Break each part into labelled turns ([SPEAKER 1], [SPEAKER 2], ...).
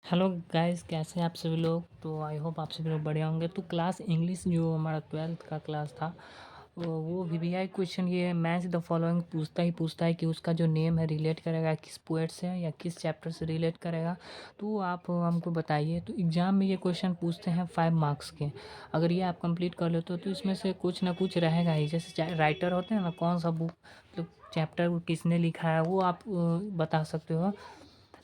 [SPEAKER 1] Hello guys, कैसे हैं आप सभी लोग। तो आई होप आप सभी लोग बढ़िया होंगे। तो क्लास इंग्लिश जो हमारा 12th का क्लास था, वो वीवीआई क्वेश्चन ये मैच द फॉलोइंग पूछता है कि उसका जो नेम है रिलेट करेगा किस पोएट से या किस चैप्टर से रिलेट करेगा। तो आप हमको बताइए। तो एग्ज़ाम में ये क्वेश्चन पूछते हैं 5 मार्क्स के। अगर ये आप कंप्लीट कर लेते हो तो इसमें से कुछ ना कुछ रहेगा ही। जैसे राइटर होते हैं ना, कौन सा बुक मतलब चैप्टर किसने लिखा है वो आप बता सकते हो।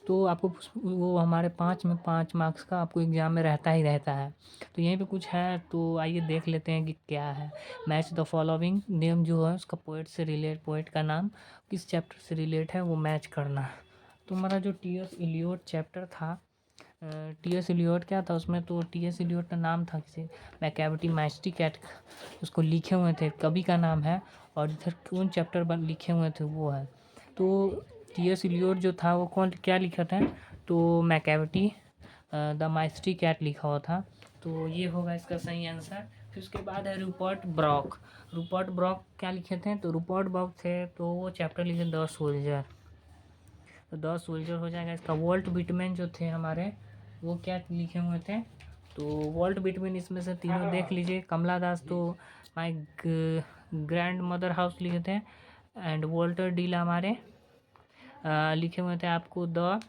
[SPEAKER 1] तो आपको वो हमारे 5 में 5 मार्क्स का आपको एग्ज़ाम में रहता ही रहता है। तो यहीं पे कुछ है, तो आइए देख लेते हैं कि क्या है। मैच द फॉलोइंग नेम जो है उसका पोएट का नाम किस चैप्टर से रिलेट है वो मैच करना है। तो हमारा जो टी एस इलियट चैप्टर था, टी एस इलियट क्या था उसमें, तो टी एस इलियट का नाम था किसी मैकेविटी मैस्टी कैट, उसको लिखे हुए थे, कवि का नाम है। और इधर कौन चैप्टर बन लिखे हुए थे वो है। तो टी एस इलियट जो था वो कौन क्या लिखा था, तो मैकेविटी द माइस्टी कैट लिखा हुआ था। तो ये होगा इसका सही आंसर। फिर उसके बाद है रूपर्ट ब्रॉक। रूपर्ट ब्रॉक क्या लिखे थे, तो रूपर्ट ब्रॉक थे तो वो चैप्टर लिखे द सोल्जर। तो 10 सोल्जर हो जाएगा इसका। वॉल्ट विटमैन जो थे हमारे, वो क्या लिखे हुए थे, तो वॉल्ट विटमैन इसमें से तीनों देख लीजिए। कमला दास तो माई ग्रैंड मदर हाउस लिखे थे। एंड वॉल्टर डील हमारे लिखे हुए थे आपको the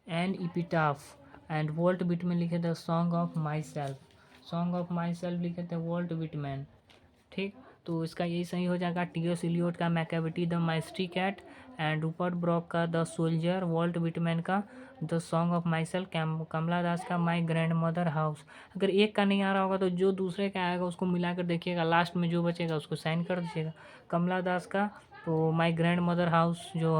[SPEAKER 1] an epitaph. And Walt Whitman लिखे थे song of my self. Song of my self लिखे थे वॉल्ट विटमैन। ठीक, तो इसका यही सही हो जाएगा। टी एस इलियट का Macavity the mystery cat, and Rupert Brooke का द सोल्जर, वॉल्ट विटमैन का the song of myself, Kamala Das का माई ग्रैंड मदर हाउस। अगर एक का नहीं आ रहा होगा तो जो दूसरे का आएगा उसको मिलाकर देखिएगा, लास्ट में जो बचेगा उसको साइन कर दीजिएगा। कमला दास का तो माई ग्रैंड मदर हाउस जो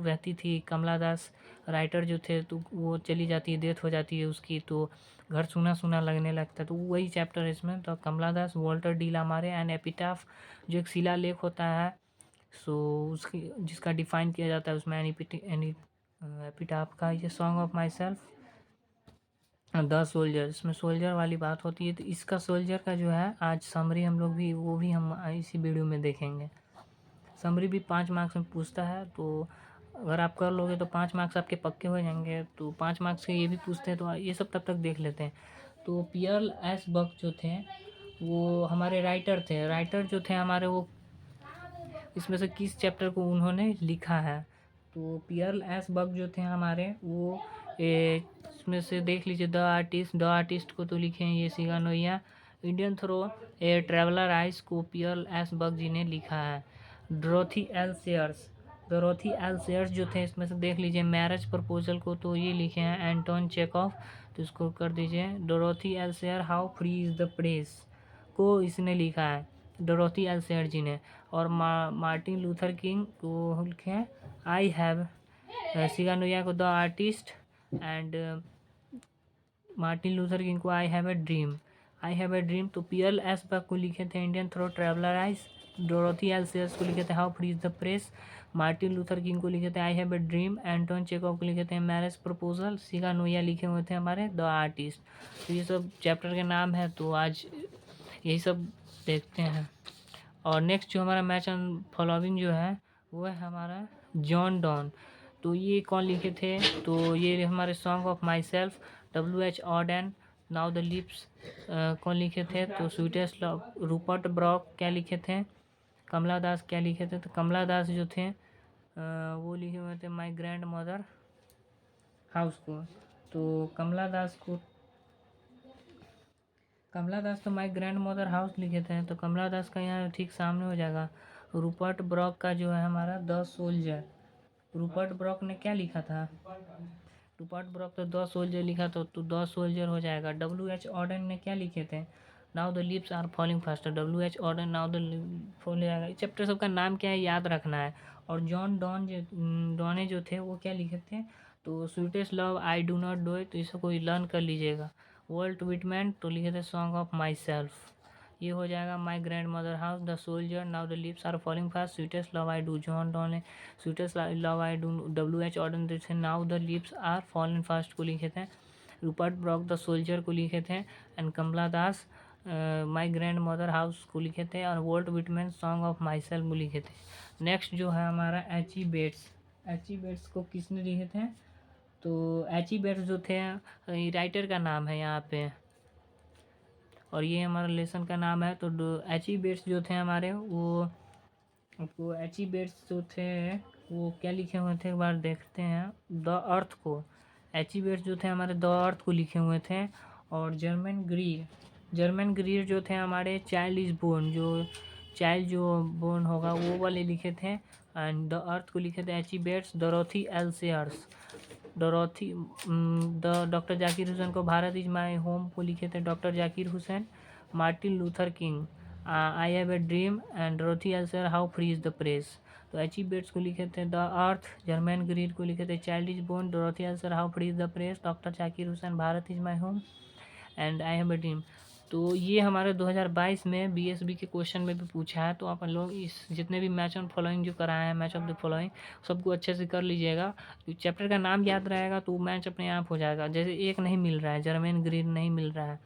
[SPEAKER 1] रहती थी कमला दास, राइटर जो थे, तो वो चली जाती है, डेथ हो जाती है उसकी, तो घर सूना सूना लगने लगता है। तो वही चैप्टर है इसमें। तो कमला दास, वॉल्टर डी लामारे एंड एपिटाफ जो एक शिलालेख होता है, सो उसकी जिसका डिफाइन किया जाता है उसमें एनी एपिटाफ का ये song of my self, the soldier, इसमें सोल्जर वाली बात होती है। तो इसका सोल्जर का जो है आज समरी हम लोग भी वो भी हम इसी वीडियो में देखेंगे। समरी भी 5 मार्क्स में पूछता है, तो अगर आप कर लोगे तो 5 मार्क्स आपके पक्के हो जाएंगे। तो 5 मार्क्स के ये भी पूछते हैं, तो ये सब तब तक देख लेते हैं। तो पियर एस बक जो थे वो हमारे राइटर थे। राइटर जो थे हमारे वो इसमें से किस चैप्टर को उन्होंने लिखा है, तो पियर एस बक जो थे हमारे वो इसमें से देख लीजिए। द आर्टिस्ट को तो लिखे हैं ये सिगानोया। Indian through a traveller eyes को पियर एस बक जी ने लिखा है। डोरोथी एल सेयर्स जो थे इसमें से देख लीजिए। मैरिज प्रपोजल को तो ये लिखे हैं एंटोन चेकॉफ, तो इसको कर दीजिए। Dorothy L Sayer how free is the press को इसने लिखा है, डोरोथी एल सेयर जी ने। और मार्टिन लूथर किंग को लिखे हैं आई हैव, सिगानोया को the artist, and Martin Luther King को I have a dream. I have a dream तो पीएल एस बक को लिखे थे Indian through traveller eyes. Dorothy L Sayers को लिखे थे how free is the press. Martin Luther King को लिखे थे I have a dream. Anton Chekhov को लिखे थे मैरिज प्रपोजल। सिगानोया लिखे हुए थे हमारे द आर्टिस्ट। तो ये सब चैप्टर के नाम है, तो आज यही सब देखते हैं। और नेक्स्ट जो हमारा मैच एंड फॉलोइंग जो है वो है हमारा जॉन डॉन। तो ये कौन लिखे थे, तो ये हमारे song of my self, W H Auden, now the lips कौन लिखे थे, तो स्वीटेस्ट लव। रूपर्ट ब्रॉक क्या लिखे थे, कमला दास क्या लिखे थे, तो कमला दास जो थे वो लिखे हुए थे माई ग्रैंड मदर हाउस को। तो कमला दास तो माई ग्रैंड मदर हाउस लिखे थे, तो कमला दास का यहाँ ठीक सामने हो जाएगा। रूपर्ट ब्रॉक का जो है हमारा द सोल्जर। रूपर्ट ब्रॉक ने क्या लिखा था, रूपर्ट ब्रॉक तो द सोल्जर लिखा था, तो द सोल्जर हो जाएगा। डब्ल्यू एच ऑर्डन ने क्या लिखे थे, now the lips are falling faster. W H Auden now the fall जाएगा। इस चैप्टर सबका नाम क्या है याद रखना है। और जॉन डॉने जो थे वो क्या लिखे थे, तो sweetest love I do not do it, तो इसको कोई लर्न कर लीजिएगा। वॉल्ट विटमैन तो लिखे थे सॉन्ग ऑफ माई सेल्फ, ये हो जाएगा। My grandmother house, the soldier, now the lips are falling fast, sweetest love I do. John Donne sweetest love I do. W H Auden थे now the lips are falling fast को लिखे थे। Rupert Brock the soldier को लिखे थे। And Kamala Das my grandmother house को लिखे थे। और Walt Whitman song of my self को लिखे थे। नेक्स्ट जो है हमारा एची बेट्स। एची बेट्स को किसने लिखे थे, तो एचिबेट्स जो थे राइटर का नाम है यहाँ पे, और ये हमारा लेसन का नाम है। तो एचिबेट्स जो थे हमारे वो एचिबेट्स जो थे वो क्या लिखे हुए थे, एक बार देखते हैं। द अर्थ को, एचिबेट्स जो थे हमारे द अर्थ को लिखे हुए थे। और जर्मन ग्रीर जो थे हमारे चाइल्ड इज बोर्न, जो बोर्न होगा वो वाले लिखे थे। एंड द अर्थ को लिखे थे एचिबेट्स। Dorothy L Sayers, the doctor Zakir Hussain को भारत इज माई होम को लिखे थे doctor Zakir Hussain. Martin Luther King I have a dream. And Dorothy L Sayer how free is the press. तो एचिबेट्स को लिखे थे द अर्थ, जर्मन ग्रीड को लिखे थे child is born, Dorothy L Sayer how free is the press, doctor Zakir Hussain Bharat is my home and I have a dream. तो ये हमारे 2022 में बीएसबी के क्वेश्चन में भी पूछा है। तो आप लोग इस जितने भी मैच ऑन फॉलोइंग जो कराए हैं, मैच ऑफ द फॉलोइंग, सबको अच्छे से कर लीजिएगा। तो चैप्टर का नाम याद रहेगा तो मैच अपने आप हो जाएगा। जैसे एक नहीं मिल रहा है, जर्मन ग्रीन नहीं मिल रहा है,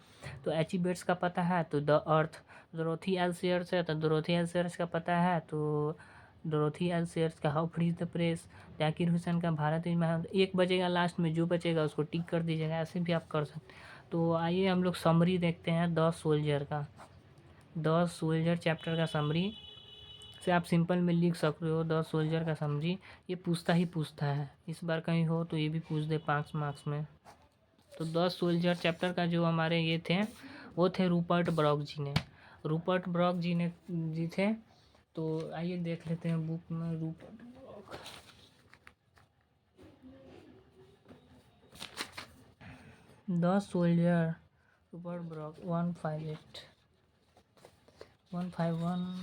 [SPEAKER 1] तो एचिबेट्स का पता है तो the earth. Dorothy L shares है तो डोरोथी एल सेयर्स का पता है तो डोरोथी एल सेयर्स का how free the press. Zakir Hussain का भारत में एक बचेगा, लास्ट में जो बचेगा उसको टिक कर दीजिएगा, ऐसे भी आप कर सकते। तो आइए हम लोग समरी देखते हैं द सोल्जर का। द सोल्जर चैप्टर का समरी से आप सिंपल में लिख सकते हो। द सोल्जर का समरी ये पूछता ही पूछता है, इस बार कहीं हो तो ये भी पूछ दे 5 मार्क्स में। तो द सोल्जर चैप्टर का जो हमारे ये थे वो थे रूपर्ट ब्रॉक जी ने। रूपर्ट ब्रॉक जी थे। तो आइए देख लेते हैं बुक में Rupert Brock. The soldier Rupert Brock 151।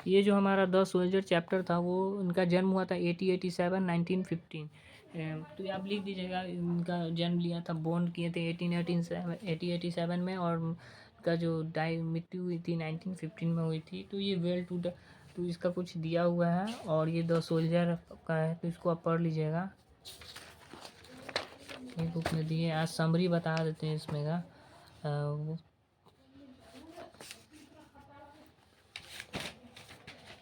[SPEAKER 1] ये जो हमारा द सोल्जर चैप्टर था वो इनका जन्म हुआ था 1915। तो ये आप लिख दीजिएगा, इनका जन्म लिया था, बोर्न किए थे 1887 में, और इनका जो मृत्यु हुई थी 1915 में हुई थी। तो ये तो इसका कुछ दिया हुआ है, और ये द सोल्जर का है तो इसको आप पढ़ लीजिएगा, ये बुक में दिए। आज समरी बता देते हैं इसमें का।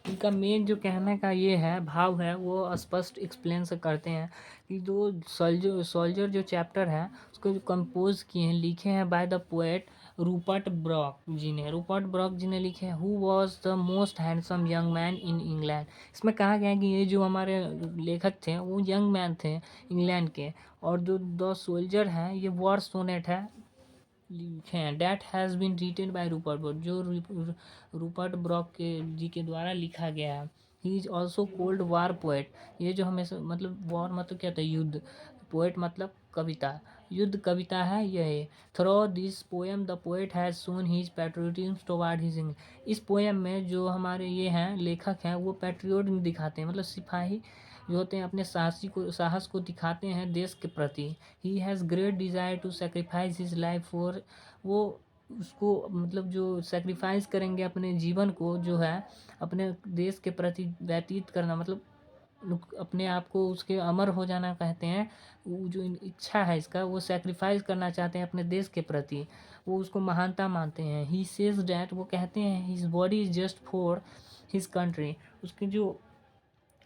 [SPEAKER 1] इनका मेन जो कहने का ये है भाव है वो स्पष्ट एक्सप्लेन से करते हैं कि जो सोल्जर जो चैप्टर है उसको जो कंपोज किए हैं, लिखे हैं by the poet Rupert Brooke ji ने। रूपर्ट ब्रॉक जी ने लिखे हैं who was the most handsome young man in England. इसमें कहा गया है कि ये जो हमारे लेखक थे वो यंग मैन थे इंग्लैंड के। और जो द सोल्जर हैं ये वॉर सोनेट है लिखे हैं, that has been written by Rupert Brooke, जो रूपर्ट ब्रॉक के जी के द्वारा लिखा गया है। He is also called war poet. ये जो हमेशा मतलब वॉर मतलब क्या था, युद्ध, पोएट मतलब कविता, युद्ध कविता है यह। Through this poem the poet has shown his patriotism toward his England. इस पोएम में जो हमारे ये हैं लेखक हैं वो पैट्रियोटिज्म दिखाते हैं, मतलब सिपाही जो होते हैं अपने साहस को दिखाते हैं देश के प्रति। He has great desire to sacrifice his life for, वो उसको मतलब जो सेक्रीफाइस करेंगे अपने जीवन को जो है अपने देश के प्रति व्यतीत करना, मतलब अपने आप को उसके अमर हो जाना कहते हैं। वो जो इच्छा है इसका वो सेक्रीफाइस करना चाहते हैं अपने देश के प्रति, वो उसको महानता मानते हैं। ही सेज डैट, वो कहते हैं his body is just for his country. उसकी जो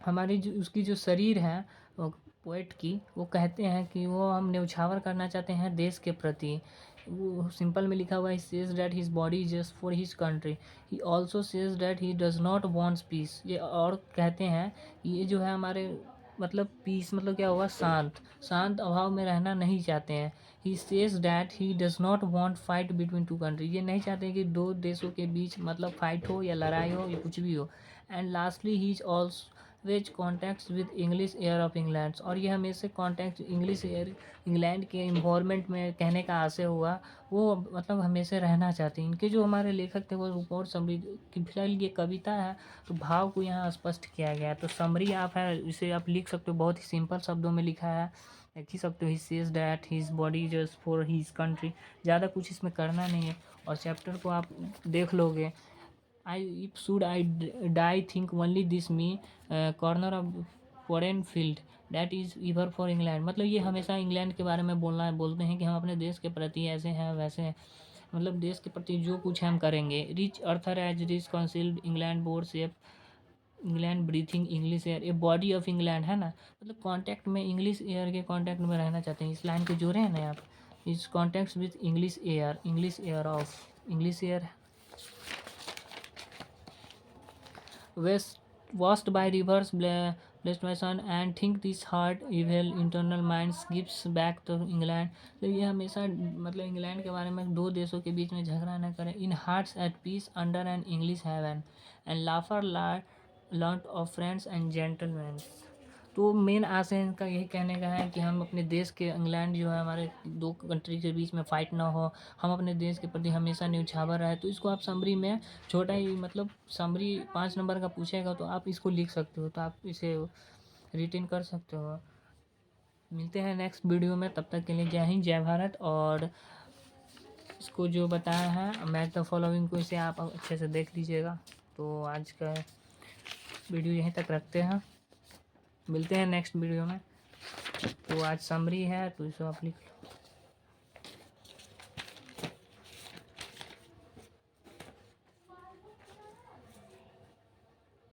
[SPEAKER 1] उसकी जो शरीर है पोएट की, वो कहते हैं कि वो हम न्यौछावर करना चाहते हैं देश के प्रति। वो सिंपल में लिखा हुआ है says that his body just for his country. He also says that he does not wants piece. ये और कहते हैं ये जो है हमारे मतलब पीस मतलब क्या हुआ, शांत अभाव में रहना नहीं चाहते हैं। He says that he does not want fight between two country. ये नहीं चाहते कि दो देशों के बीच मतलब फाइट हो या लड़ाई हो या कुछ भी हो। And lastly he is always contacts with English air of England. और ये हमेशा कॉन्टैक्ट इंग्लिश एयर इंग्लैंड के इन्वायरमेंट में कहने का आशय हुआ, वो मतलब हमेशा रहना चाहते हैं। इनके जो हमारे लेखक थे वो रूपर्ट समरी की, फिलहाल ये कविता है तो भाव को यहाँ स्पष्ट किया गया है। तो समरी आप है इसे आप लिख सकते हो, बहुत ही सिंपल शब्दों में लिखा है, लिख ही सकते हो। He says that his body just for his country, ज़्यादा कुछ इसमें करना नहीं है। और चैप्टर को आप देख लोगे। I if should I die think only this me corner of foreign field that is ever for England. मतलब ये हमेशा इंग्लैंड के बारे में बोलते हैं कि हम अपने देश के प्रति ऐसे हैं वैसे हैं, मतलब देश के प्रति जो कुछ हम करेंगे। Rich earth as rich concealed England bore safe England breathing English air, a body of England है ना, मतलब कांटेक्ट में इंग्लिश एयर के कांटेक्ट में रहना चाहते हैं, इस लाइन को जोड़े हैं ना आप, इस context with English air of English air washed washed by rivers blessed by sun and think this heart evil internal minds gives back to England। तो ये हमेशा मतलब इंग्लैंड के बारे में, दो देशों के बीच में झगड़ा न करें, in hearts at peace under an English heaven and laughter lot of friends and gentleman. तो मेन आशय इनका यही कहने का है कि हम अपने देश के, इंग्लैंड जो है हमारे दो कंट्री के बीच में फाइट ना हो, हम अपने देश के प्रति हमेशा न्यौछावर रहे। तो इसको आप समरी में छोटा ही, मतलब समरी 5 नंबर का पूछेगा तो आप इसको लिख सकते हो, तो आप इसे रिटेन कर सकते हो। मिलते हैं नेक्स्ट वीडियो में, तब तक के लिए जय हिंद जय भारत। और इसको जो बताया है मैच द फॉलोइंग को, इसे आप अच्छे से देख लीजिएगा। तो आज का वीडियो यहीं तक रखते हैं, मिलते हैं नेक्स्ट वीडियो में। तो आज समरी है तो इसे आप लिख लो।